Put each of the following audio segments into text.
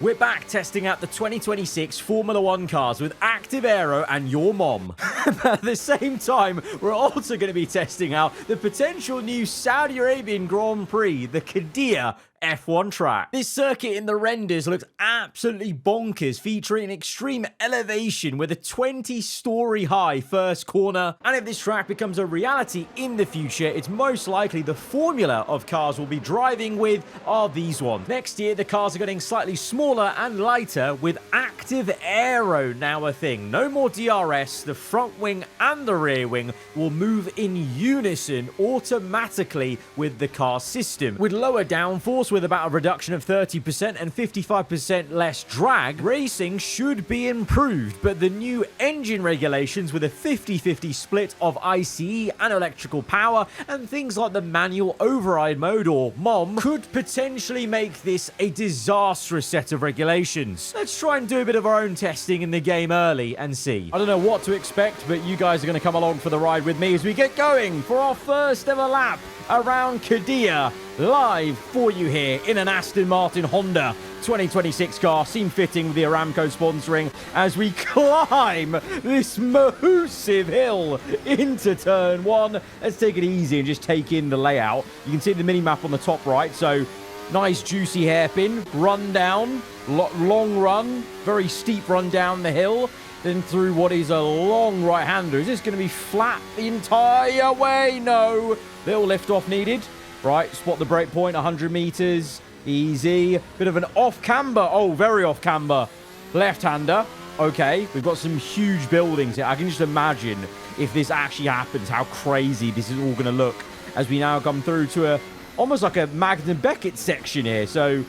We're back testing out the 2026 Formula 1 cars with Active Aero and your mom. But at the same time, we're also going to be testing out the potential new Saudi Arabian Grand Prix, the Qiddiya F1 track. This circuit in the renders looks absolutely bonkers, featuring extreme elevation with a 20-story high first corner. And if this track becomes a reality in the future, it's most likely the formula of cars we'll be driving with are these ones. Next year, the cars are getting slightly smaller and lighter with Active Aero now a thing. No more DRS, the front wing and the rear wing will move in unison automatically with the car system. With lower downforce, with about a reduction of 30% and 55% less drag, racing should be improved, but the new engine regulations with a 50-50 split of ICE and electrical power and things like the manual override mode or MOM could potentially make this a disastrous set of regulations. Let's try and do a bit of our own testing in the game early and see. I don't know what to expect, but you guys are going to come along for the ride with me as we get going for our first ever lap around Qiddiya, live for you here in an Aston Martin Honda 2026 car, seam fitting with the Aramco sponsoring as we climb this massive hill into turn one. Let's take it easy and just take in the layout. You can see the mini-map on the top right, so nice juicy hairpin, run down, long run, very steep run down the hill, then through what is a long right-hander. Is this going to be flat the entire way? No. Little lift-off needed. Right, spot the break point, 100 meters. Easy. Bit of an off-camber. Oh, very off-camber. Left-hander. Okay, we've got some huge buildings here. I can just imagine if this actually happens, how crazy this is all going to look as we now come through to almost like a Magnum Beckett section here. So,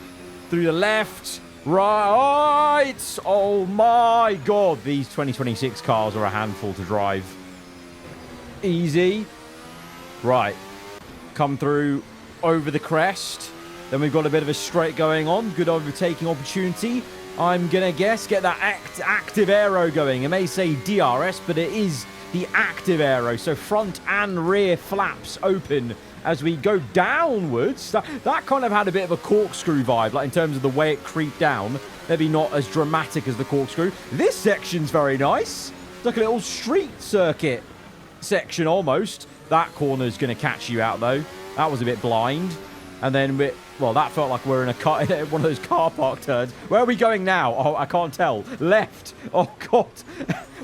through the left, right. Oh my God. These 2026 cars are a handful to drive. Easy. Right. Come through over the crest. Then we've got a bit of a straight going on. Good overtaking opportunity. I'm going to guess get that active aero going. It may say DRS, but it is the active aero. So front and rear flaps open as we go downwards. That kind of had a bit of a corkscrew vibe, like in terms of the way it creeped down. Maybe not as dramatic as the corkscrew. This section's very nice. It's like a little street circuit section almost. That corner's going to catch you out, though. That was a bit blind. And then, well, that felt like we're in one of those car park turns. Where are we going now? Oh, I can't tell. Left. Oh, God.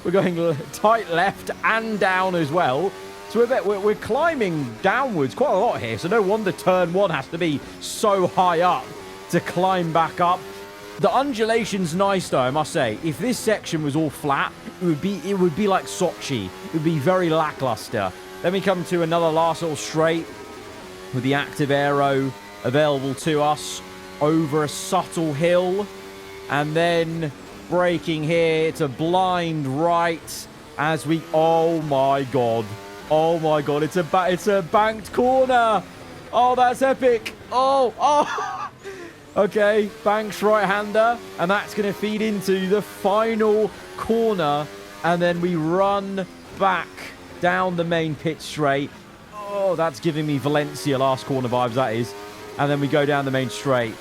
We're going tight left and down as well. So we're climbing downwards quite a lot here. So no wonder turn one has to be so high up to climb back up. The undulation's nice, though, I must say. If this section was all flat, it would be like Sochi. It would be very lackluster. Then we come to another last little straight with the active aero available to us over a subtle hill. And then braking here. It's a blind right as we... Oh, my God. Oh, my God. It's a banked corner. Oh, that's epic. Oh. Okay, banked right-hander. And that's going to feed into the final corner. And then we run back down the main pit straight. Oh, that's giving me Valencia last corner vibes, that is. And then we go down the main straight.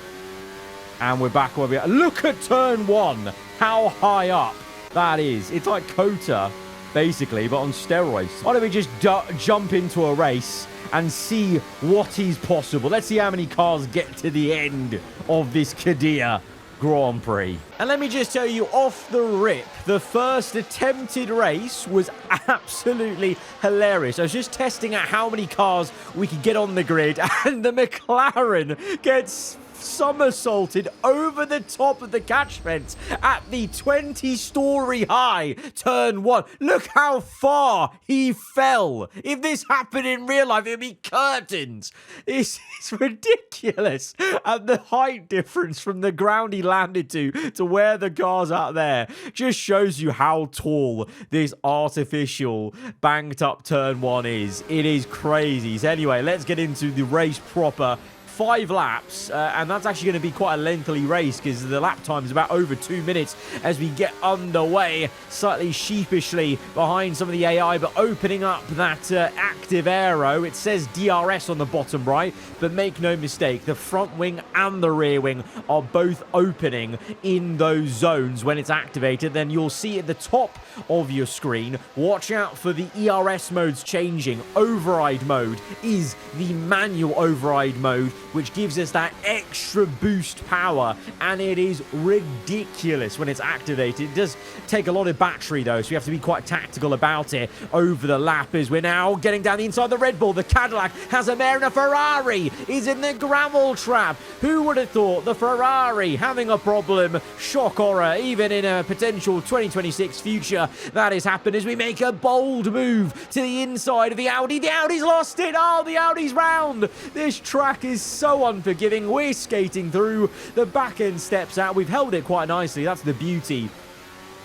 And we're back where we are. Look at turn one. How high up that is. It's like Kota, basically, but on steroids. Why don't we just jump into a race and see what is possible? Let's see how many cars get to the end of this Qiddiya Grand Prix. And let me just tell you off the rip, the first attempted race was absolutely hilarious. I was just testing out how many cars we could get on the grid, and the McLaren gets somersaulted over the top of the catch fence at the 20-story high turn one. Look how far he fell. If this happened in real life, it would be curtains. It's ridiculous. And the height difference from the ground he landed to where the car's out there just shows you how tall this artificial banked up turn one is. It is crazy. So anyway, let's get into the race proper. 5 laps, and that's actually going to be quite a lengthy race because the lap time is about over 2 minutes as we get underway, slightly sheepishly behind some of the AI, but opening up that active aero. It says DRS on the bottom right, but make no mistake, the front wing and the rear wing are both opening in those zones when it's activated. Then you'll see at the top of your screen, watch out for the ERS modes changing. Override mode is the manual override mode, which gives us that extra boost power, and it is ridiculous when it's activated. It does take a lot of battery though, so you have to be quite tactical about it over the lap. As we're now getting down the inside the Red Bull, the Cadillac has a mare, and a Ferrari is in the gravel trap. Who would have thought the Ferrari having a problem? Shock horror, even in a potential 2026 future. That has happened as we make a bold move to the inside of the Audi. The Audi's lost it. Oh, the Audi's round. This track is so unforgiving. We're skating through. The back end steps out. We've held it quite nicely. That's the beauty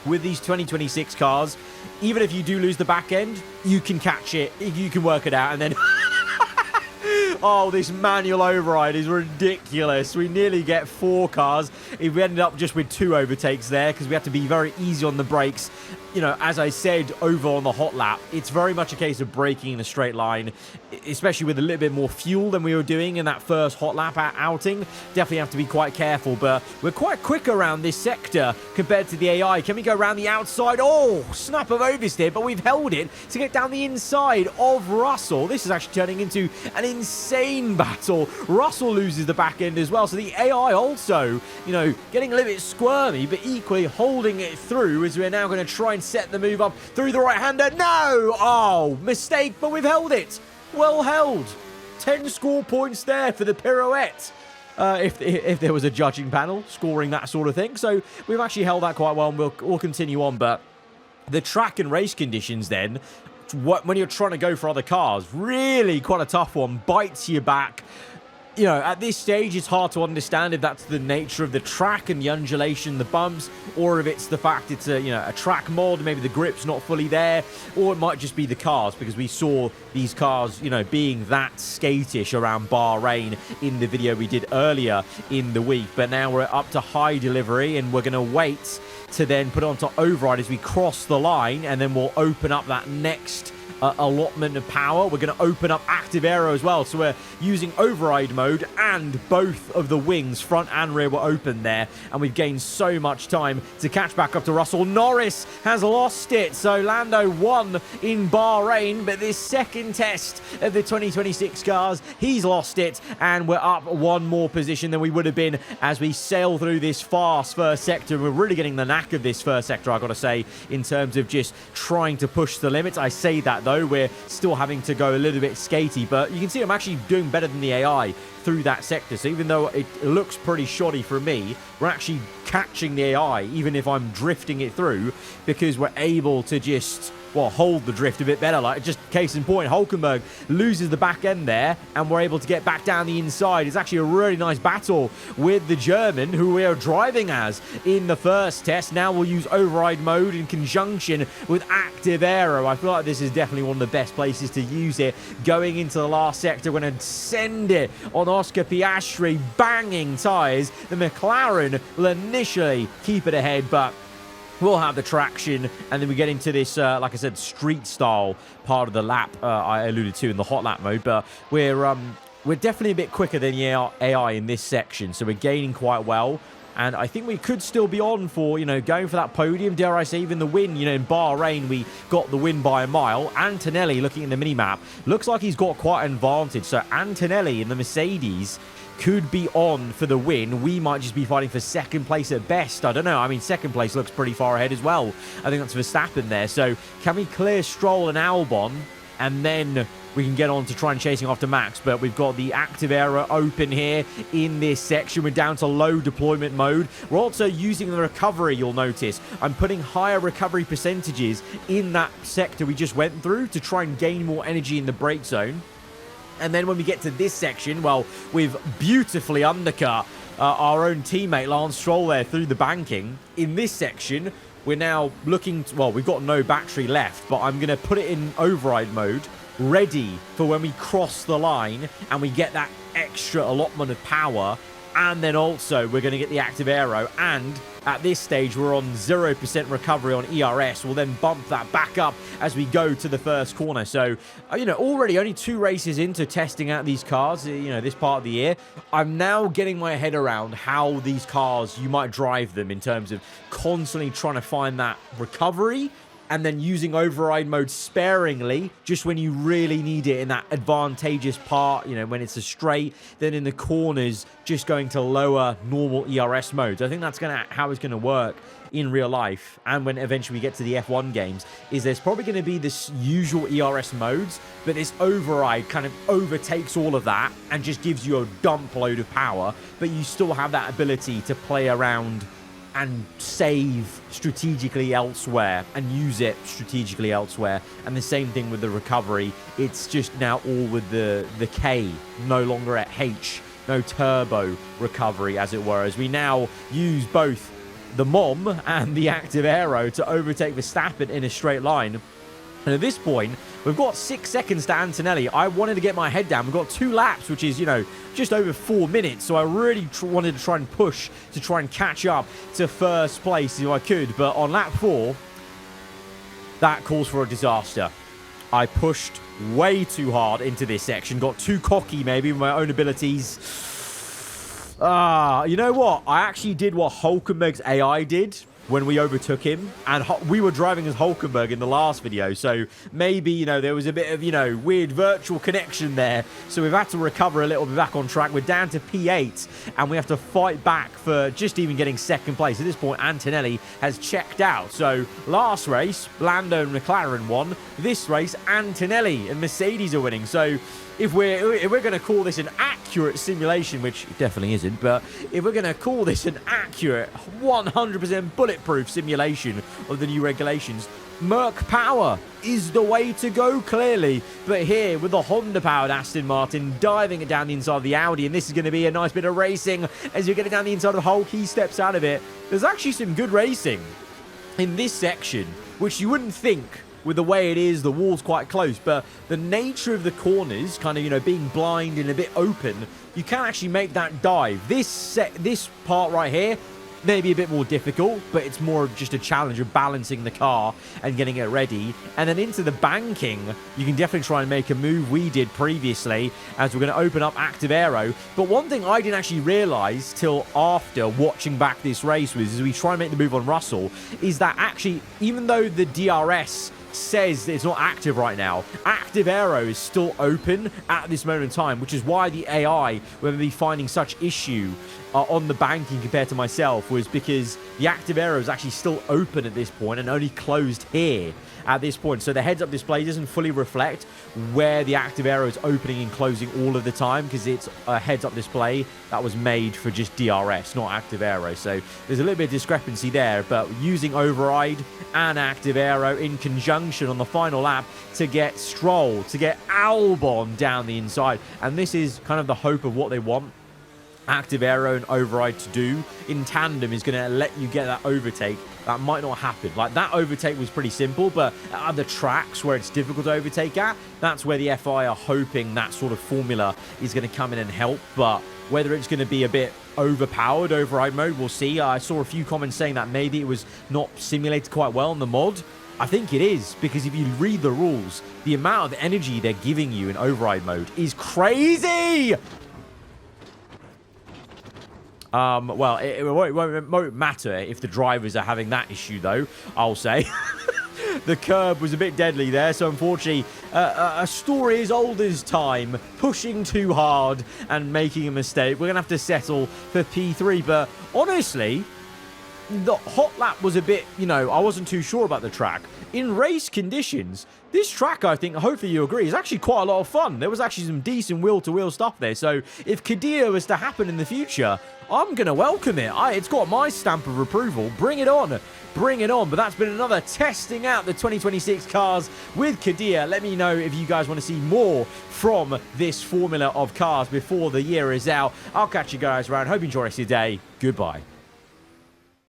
with these 2026 cars. Even if you do lose the back end, you can catch it. You can work it out, and then oh, this manual override is ridiculous. We nearly get 4 cars. We ended up just with 2 overtakes there because we had to be very easy on the brakes. You know, as I said over on the hot lap, it's very much a case of braking in a straight line, especially with a little bit more fuel than we were doing in that first hot lap outing. Definitely have to be quite careful, but we're quite quick around this sector compared to the AI. Can we go around the outside? Oh, snap of oversteer, but we've held it to get down the inside of Russell. This is actually turning into an insane battle. Russell loses the back end as well, so the AI also, you know, getting a little bit squirmy, but equally holding it through as we're now going to try and set the move up through the right-hander. No! Oh, mistake, but we've held it. Well held. 10 score points there for the pirouette. If there was a judging panel scoring that sort of thing. So we've actually held that quite well, and we'll continue on. But the track and race conditions then, when you're trying to go for other cars, really quite a tough one. Bites you back. You know, at this stage, it's hard to understand if that's the nature of the track and the undulation, the bumps, or if it's the fact it's a track mod, maybe the grip's not fully there, or it might just be the cars, because we saw these cars, you know, being that skatish around Bahrain in the video we did earlier in the week. But now we're up to high delivery, and we're going to wait to then put it onto override as we cross the line, and then we'll open up that next allotment of power. We're going to open up active aero as well, so we're using override mode, and both of the wings, front and rear, were open there, and we've gained so much time to catch back up to Russell. Norris has lost it, so Lando won in Bahrain, but this second test of the 2026 cars, he's lost it, and we're up 1 more position than we would have been as we sail through this fast first sector. We're really getting the knack of this first sector, I've got to say, in terms of just trying to push the limits. I say that though, we're still having to go a little bit skatey, but you can see I'm actually doing better than the AI through that sector. So even though it looks pretty shoddy for me, we're actually catching the AI, even if I'm drifting it through, because we're able to just, well, hold the drift a bit better. Like, just case in point, Hulkenberg loses the back end there, and we're able to get back down the inside. It's actually a really nice battle with the German, who we are driving as in the first test. Now we'll use override mode in conjunction with active aero. I feel like this is definitely one of the best places to use it. Going into the last sector, we're going to send it on Oscar Piastri, banging tyres. The McLaren will initially keep it ahead, but we'll have the traction, and then we get into this, like I said, street style part of the lap I alluded to in the hot lap mode. But we're definitely a bit quicker than the AI in this section, so we're gaining quite well. And I think we could still be on for, you know, going for that podium, dare I say, even the win. You know, in Bahrain, we got the win by a mile. Antonelli, looking in the mini-map, looks like he's got quite an advantage. So Antonelli in the Mercedes could be on for the win. We might just be fighting for second place at best. I don't know. I mean, second place looks pretty far ahead as well. I think that's Verstappen there. So can we clear Stroll and Albon, and then we can get on to try and chasing after Max? But we've got the active aero open here in this section. We're down to low deployment mode. We're also using the recovery, you'll notice. I'm putting higher recovery percentages in that sector we just went through to try and gain more energy in the brake zone. And then when we get to this section, well, we've beautifully undercut our own teammate Lance Stroll there through the banking. In this section, we're now looking to, well, we've got no battery left, but I'm going to put it in override mode ready for when we cross the line and we get that extra allotment of power. And then also we're going to get the active aero, and at this stage we're on 0% recovery on ERS. We'll then bump that back up as we go to the first corner. So, already only 2 races into testing out these cars, this part of the year, I'm now getting my head around how these cars, you might drive them in terms of constantly trying to find that recovery, and then using override mode sparingly, just when you really need it in that advantageous part, when it's a straight, then in the corners, just going to lower normal ERS modes. I think that's how it's going to work in real life, and when eventually we get to the F1 games, is there's probably going to be this usual ERS modes, but this override kind of overtakes all of that and just gives you a dump load of power, but you still have that ability to play around and save strategically elsewhere and use it strategically elsewhere. And the same thing with the recovery. It's just now all with the K, no longer at H, no turbo recovery, as it were, as we now use both the MOM and the active aero to overtake Verstappen in a straight line. And at this point, we've got 6 seconds to Antonelli. I wanted to get my head down. We've got 2 laps, which is, just over 4 minutes. So I really wanted to try and push to try and catch up to first place if I could. But on lap 4, that calls for a disaster. I pushed way too hard into this section. Got too cocky, maybe, with my own abilities. You know what? I actually did what Hulkenberg's AI did when we overtook him, and we were driving as Hulkenberg in the last video, so maybe, there was a bit of, weird virtual connection there, so we've had to recover a little bit back on track. We're down to P8, and we have to fight back for just even getting second place. At this point, Antonelli has checked out, so last race, Lando and McLaren won. This race, Antonelli and Mercedes are winning, so if we're going to call this an accurate simulation, which it definitely isn't, but if we're going to call this an accurate 100% bulletproof simulation of the new regulations, Merc Power is the way to go, clearly. But here, with the Honda-powered Aston Martin diving it down the inside of the Audi, and this is going to be a nice bit of racing as you get it down the inside of Hulk. He steps out of it. There's actually some good racing in this section, which you wouldn't think with the way it is. The wall's quite close, but the nature of the corners, kind of, being blind and a bit open, you can actually make that dive. This part right here, maybe a bit more difficult, but it's more of just a challenge of balancing the car and getting it ready. And then into the banking, you can definitely try and make a move we did previously, as we're going to open up active aero. But one thing I didn't actually realize till after watching back this race was, as we try and make the move on Russell, is that actually, even though the DRS says it's not active right now, active aero is still open at this moment in time, which is why the AI will be finding such issue on the banking compared to myself, was because the active aero is actually still open at this point and only closed here at this point. So the heads-up display doesn't fully reflect where the active aero is opening and closing all of the time, because it's a heads-up display that was made for just DRS, not active aero. So there's a little bit of discrepancy there, but using override and active aero in conjunction on the final lap to get Stroll, to get Albon down the inside. And this is kind of the hope of what they want active aero and override to do in tandem, is going to let you get that overtake. That might not happen. Like, that overtake was pretty simple, but at other tracks where it's difficult to overtake at, that's where the FI are hoping that sort of formula is going to come in and help. But whether it's going to be a bit overpowered override mode, we'll see. I saw a few comments saying that maybe it was not simulated quite well in the mod. I think it is, because if you read the rules, the amount of energy they're giving you in override mode is crazy. Well, it won't matter if the drivers are having that issue, though, I'll say. The curb was a bit deadly there, so unfortunately, a story as old as time, pushing too hard and making a mistake. We're going to have to settle for P3, but honestly, the hot lap was a bit, I wasn't too sure about the track. In race conditions, this track, I think, hopefully you agree, is actually quite a lot of fun. There was actually some decent wheel-to-wheel stuff there. So if Qiddiya was to happen in the future, I'm going to welcome it. It's got my stamp of approval. Bring it on. Bring it on. But that's been another testing out the 2026 cars with Qiddiya. Let me know if you guys want to see more from this formula of cars before the year is out. I'll catch you guys around. Hope you enjoy the rest of your day. Goodbye.